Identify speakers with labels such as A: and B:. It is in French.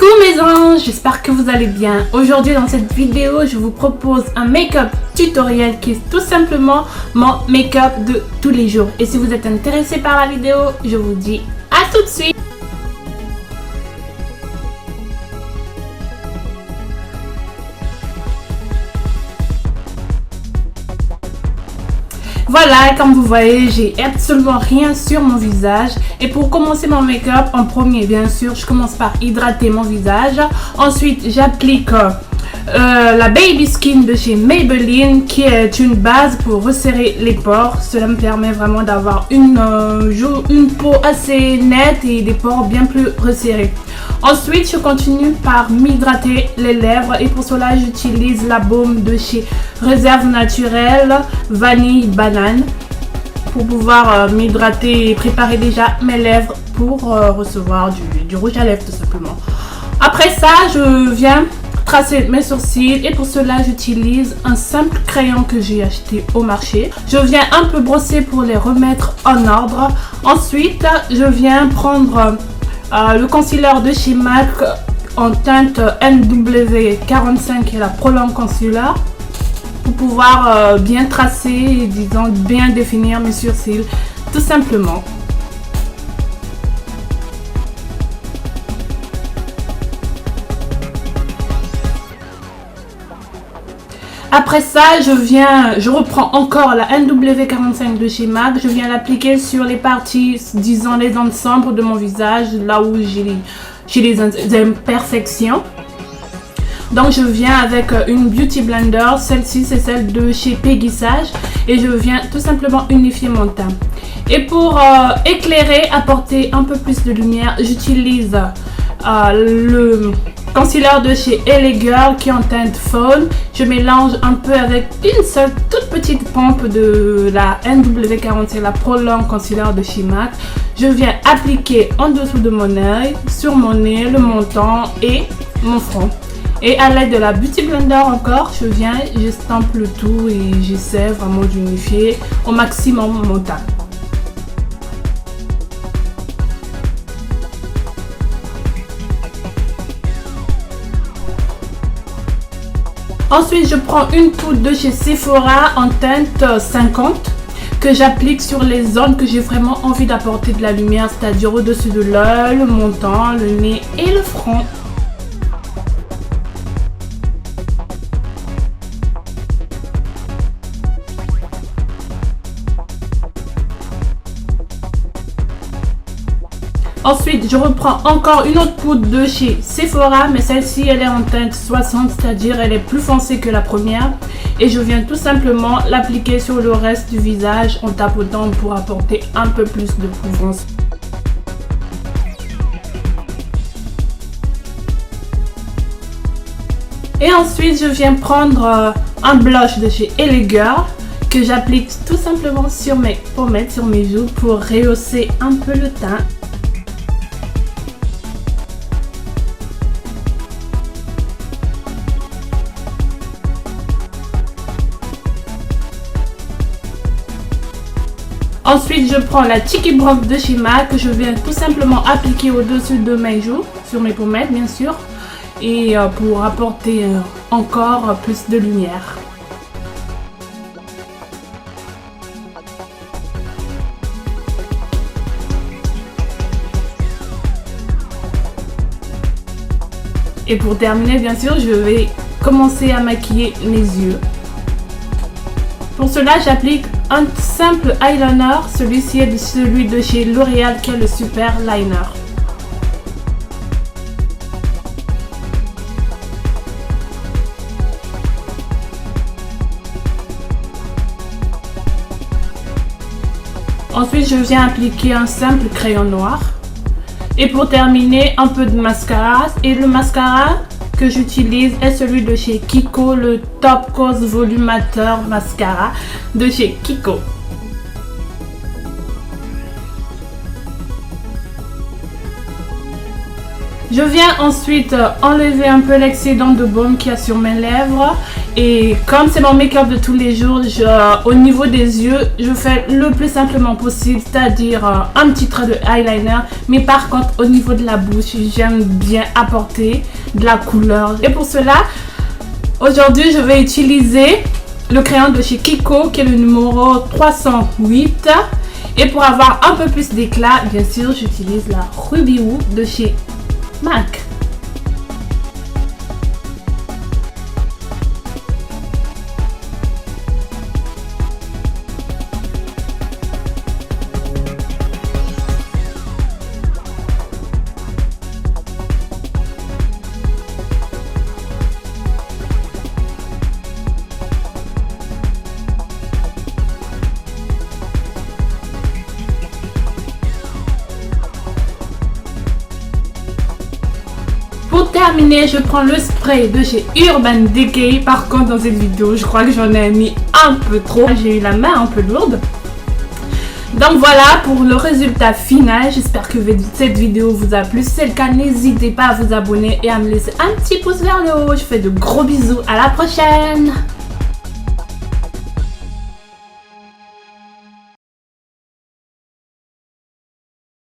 A: Coucou mes anges, j'espère que vous allez bien. Aujourd'hui dans cette vidéo, je vous propose un make-up tutoriel qui est tout simplement mon make-up de tous les jours. Et si vous êtes intéressé par la vidéo, je vous dis à tout de suite. Voilà, comme vous voyez, j'ai absolument rien sur mon visage. Et pour commencer mon make-up, en premier, bien sûr, je commence par hydrater mon visage. Ensuite, j'applique la Baby Skin de chez Maybelline, qui est une base pour resserrer les pores. Cela me permet vraiment d'avoir une peau assez nette et des pores bien plus resserrés. Ensuite, je continue par m'hydrater les lèvres et pour cela, j'utilise la baume de chez Réserve Naturelle Vanille Banane pour pouvoir m'hydrater et préparer déjà mes lèvres pour recevoir du rouge à lèvres tout simplement. Après ça, je viens tracer mes sourcils et pour cela, j'utilise un simple crayon que j'ai acheté au marché. Je viens un peu brosser pour les remettre en ordre. Ensuite, je viens prendre le concealer de chez MAC en teinte NW45 et la Pro Long Concealer pour pouvoir bien tracer et disons bien définir mes sourcils tout simplement. Après ça, je reprends encore la NW45 de chez MAC. Je viens l'appliquer sur les parties, disons les zones sombres de mon visage, là où j'ai les imperfections. Donc je viens avec une Beauty Blender, celle-ci c'est celle de chez Peggy Sage et je viens tout simplement unifier mon teint. Et pour éclairer, apporter un peu plus de lumière, j'utilise le concealer de chez LA Girl qui est en teinte faune. Je mélange un peu avec une seule toute petite pompe de la NW40, la Pro Long Concealer de chez MAC. Je viens appliquer en dessous de mon œil, sur mon nez, le menton et mon front. Et à l'aide de la Beauty Blender encore, j'estampe le tout et j'essaie vraiment d'unifier au maximum mon teint. Ensuite, je prends une poudre de chez Sephora en teinte 50 que j'applique sur les zones que j'ai vraiment envie d'apporter de la lumière, c'est-à-dire au-dessus de l'œil, le menton, le nez et le front. Ensuite, je reprends encore une autre poudre de chez Sephora, mais celle-ci, elle est en teinte 60, c'est-à-dire elle est plus foncée que la première. Et je viens tout simplement l'appliquer sur le reste du visage en tapotant pour apporter un peu plus de mouvance. Et ensuite, je viens prendre un blush de chez LA Girl que j'applique tout simplement sur mes pommettes, sur mes joues pour rehausser un peu le teint. Ensuite, je prends la Cheeky Brow de chez MAC que je viens tout simplement appliquer au-dessus de mes joues, sur mes pommettes bien sûr, et pour apporter encore plus de lumière. Et pour terminer, bien sûr, je vais commencer à maquiller mes yeux. Pour cela, j'applique un simple eyeliner, celui-ci est celui de chez L'Oréal qui est le Super Liner. Ensuite, je viens appliquer un simple crayon noir. Et pour terminer, un peu de mascara. Et le mascara que j'utilise est celui de chez Kiko, le Top Coat Volumateur Mascara de chez Kiko. Je viens ensuite enlever un peu l'excédent de baume qu'il y a sur mes lèvres. Et comme c'est mon make-up de tous les jours, au niveau des yeux, je fais le plus simplement possible, c'est-à-dire un petit trait de eyeliner. Mais par contre, au niveau de la bouche, j'aime bien apporter de la couleur. Et pour cela, aujourd'hui, je vais utiliser le crayon de chez Kiko, qui est le numéro 308. Et pour avoir un peu plus d'éclat, bien sûr, j'utilise la Ruby Woo de chez MAC. Pour terminer, je prends le spray de chez Urban Decay. Par contre, dans cette vidéo, je crois que j'en ai mis un peu trop. J'ai eu la main un peu lourde. Donc voilà pour le résultat final. J'espère que cette vidéo vous a plu. Si c'est le cas, n'hésitez pas à vous abonner et à me laisser un petit pouce vers le haut. Je fais de gros bisous. À la prochaine!